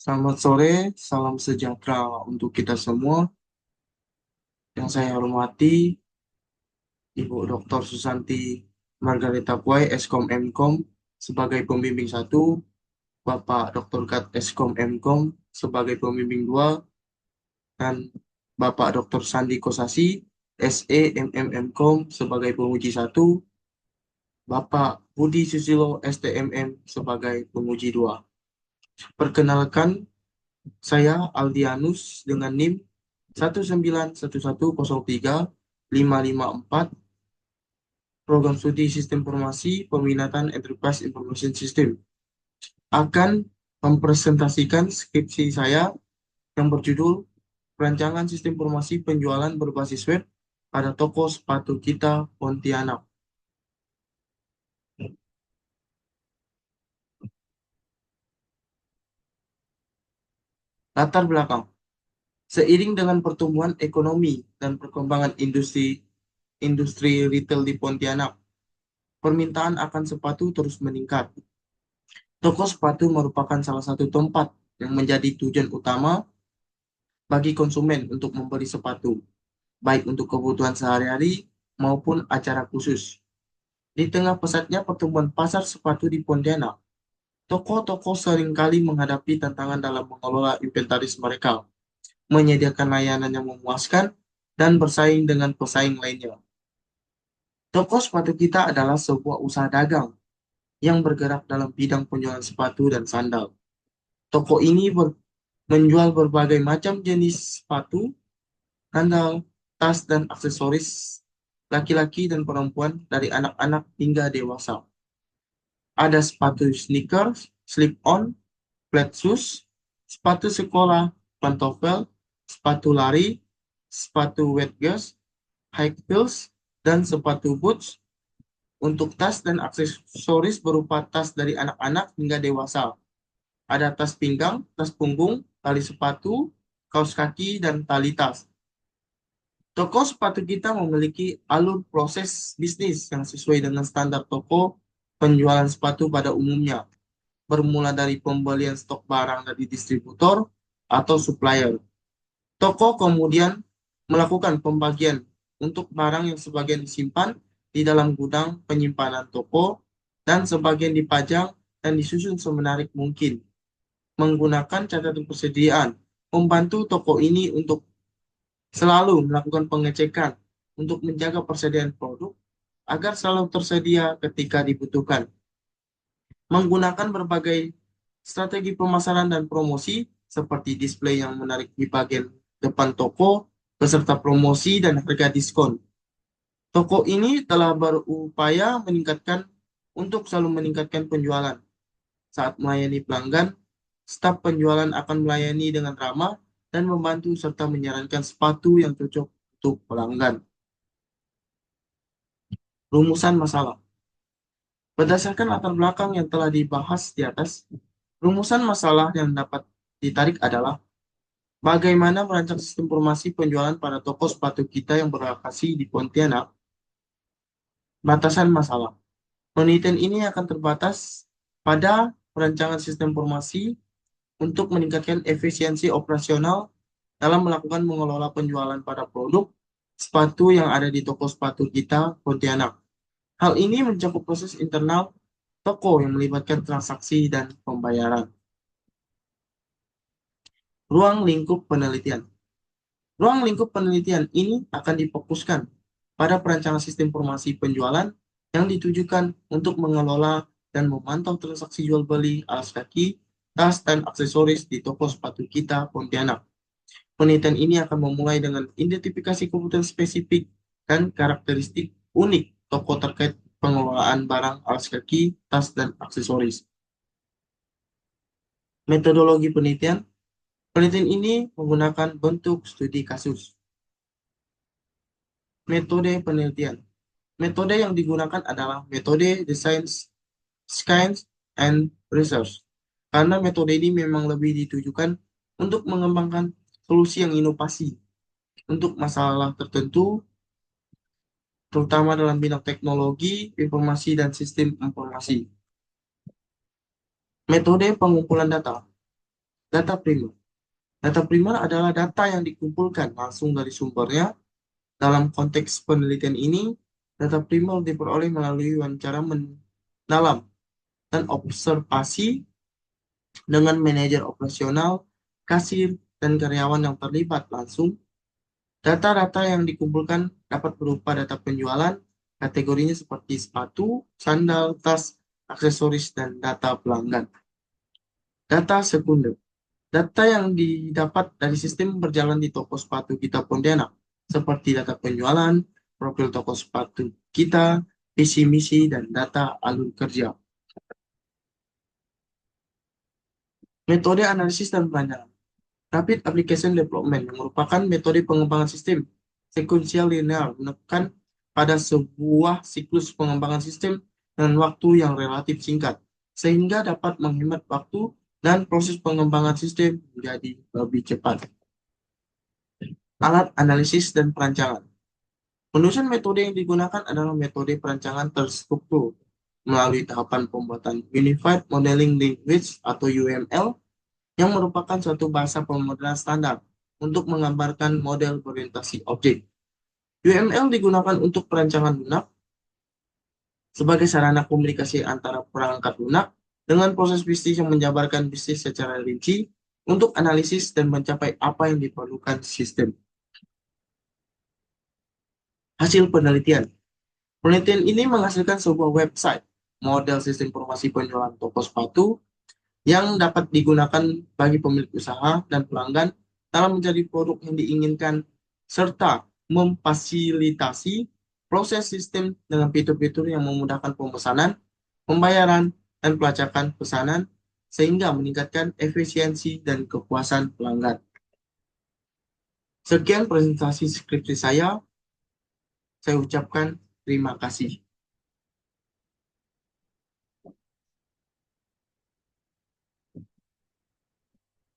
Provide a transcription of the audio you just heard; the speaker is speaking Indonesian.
Selamat sore, salam sejahtera untuk kita semua. Yang saya hormati, Ibu Dr. Susanti Margareta Puai, Eskom Mkom, sebagai pembimbing 1, Bapak Dr. Kat Eskom Mkom sebagai pembimbing 2, dan Bapak Dr. Sandi Kosasi, SE Mkom sebagai penguji 1, Bapak Budi Susilo STMM sebagai penguji 2. Perkenalkan, saya Aldianus dengan NIM 191103554, Program Studi Sistem Informasi Peminatan Enterprise Information System, akan mempresentasikan skripsi saya yang berjudul Perancangan Sistem Informasi Penjualan Berbasis Web pada Toko Sepatu Kita Pontianak. Latar belakang. Seiring dengan pertumbuhan ekonomi dan perkembangan industri retail di Pontianak, permintaan akan sepatu terus meningkat. Toko sepatu merupakan salah satu tempat yang menjadi tujuan utama bagi konsumen untuk membeli sepatu, baik untuk kebutuhan sehari-hari maupun acara khusus. Di tengah pesatnya pertumbuhan pasar sepatu di Pontianak, toko-toko seringkali menghadapi tantangan dalam mengelola inventaris mereka, menyediakan layanan yang memuaskan, dan bersaing dengan pesaing lainnya. Toko sepatu kita adalah sebuah usaha dagang yang bergerak dalam bidang penjualan sepatu dan sandal. Toko ini menjual berbagai macam jenis sepatu, sandal, tas, dan aksesoris laki-laki dan perempuan dari anak-anak hingga dewasa. Ada sepatu sneakers, slip-on, flat shoes, sepatu sekolah, pantofel, sepatu lari, sepatu wet shoes, high heels, dan sepatu boots. Untuk tas dan aksesoris berupa tas dari anak-anak hingga dewasa. Ada tas pinggang, tas punggung, tali sepatu, kaos kaki, dan tali tas. Toko sepatu kita memiliki alur proses bisnis yang sesuai dengan standar toko penjualan sepatu pada umumnya, bermula dari pembelian stok barang dari distributor atau supplier. Toko kemudian melakukan pembagian untuk barang yang sebagian disimpan di dalam gudang penyimpanan toko dan sebagian dipajang dan disusun semenarik mungkin. Menggunakan catatan persediaan, membantu toko ini untuk selalu melakukan pengecekan untuk menjaga persediaan produk agar selalu tersedia ketika dibutuhkan. Menggunakan berbagai strategi pemasaran dan promosi seperti display yang menarik di bagian depan toko, beserta promosi dan harga diskon. Toko ini telah berupaya untuk selalu meningkatkan penjualan. Saat melayani pelanggan, staf penjualan akan melayani dengan ramah dan membantu serta menyarankan sepatu yang cocok untuk pelanggan. Rumusan masalah. Berdasarkan latar belakang yang telah dibahas di atas, rumusan masalah yang dapat ditarik adalah bagaimana merancang sistem informasi penjualan pada toko sepatu kita yang berlokasi di Pontianak. Batasan masalah. Penelitian ini akan terbatas pada perancangan sistem informasi untuk meningkatkan efisiensi operasional dalam melakukan mengelola penjualan pada produk sepatu yang ada di toko sepatu kita Pontianak. Hal ini mencakup proses internal toko yang melibatkan transaksi dan pembayaran. Ruang lingkup penelitian. Ruang lingkup penelitian ini akan difokuskan pada perancangan sistem informasi penjualan yang ditujukan untuk mengelola dan memantau transaksi jual beli alas kaki, tas, dan aksesoris di toko sepatu kita Pontianak. Penelitian ini akan memulai dengan identifikasi kebutuhan spesifik dan karakteristik unik toko terkait pengelolaan barang alas kaki, tas, dan aksesoris. Metodologi penelitian. Penelitian ini menggunakan bentuk studi kasus. Metode penelitian. Metode yang digunakan adalah metode design, science, and research. Karena metode ini memang lebih ditujukan untuk mengembangkan solusi yang inovasi untuk masalah tertentu, terutama dalam bidang teknologi, informasi, dan sistem informasi. Metode pengumpulan data. Data primer. Data primer adalah data yang dikumpulkan langsung dari sumbernya. Dalam konteks penelitian ini, data primer diperoleh melalui wawancara mendalam dan observasi dengan manajer operasional, kasir, dan karyawan yang terlibat langsung. Data-data yang dikumpulkan dapat berupa data penjualan, kategorinya seperti sepatu, sandal, tas, aksesoris, dan data pelanggan. Data sekunder. Data yang didapat dari sistem berjalan di toko sepatu kita Pontianak, seperti data penjualan, profil toko sepatu kita, visi misi, dan data alur kerja. Metode analisis dan perancangan. Rapid Application Development yang merupakan metode pengembangan sistem sekuensial linear menekan pada sebuah siklus pengembangan sistem dengan waktu yang relatif singkat, sehingga dapat menghemat waktu dan proses pengembangan sistem menjadi lebih cepat. Alat analisis dan perancangan. Penulisan metode yang digunakan adalah metode perancangan terstruktur melalui tahapan pembuatan Unified Modeling Language atau UML yang merupakan suatu bahasa pemrograman standar untuk menggambarkan model berorientasi objek. UML digunakan untuk perancangan lunak sebagai sarana komunikasi antara perangkat lunak dengan proses bisnis yang menjabarkan bisnis secara rinci untuk analisis dan mencapai apa yang diperlukan sistem. Hasil penelitian. Penelitian ini menghasilkan sebuah website, model sistem informasi penjualan toko sepatu yang dapat digunakan bagi pemilik usaha dan pelanggan dalam mencari produk yang diinginkan, serta memfasilitasi proses sistem dengan fitur-fitur yang memudahkan pemesanan, pembayaran, dan pelacakan pesanan, sehingga meningkatkan efisiensi dan kepuasan pelanggan. Sekian presentasi skripsi saya ucapkan terima kasih.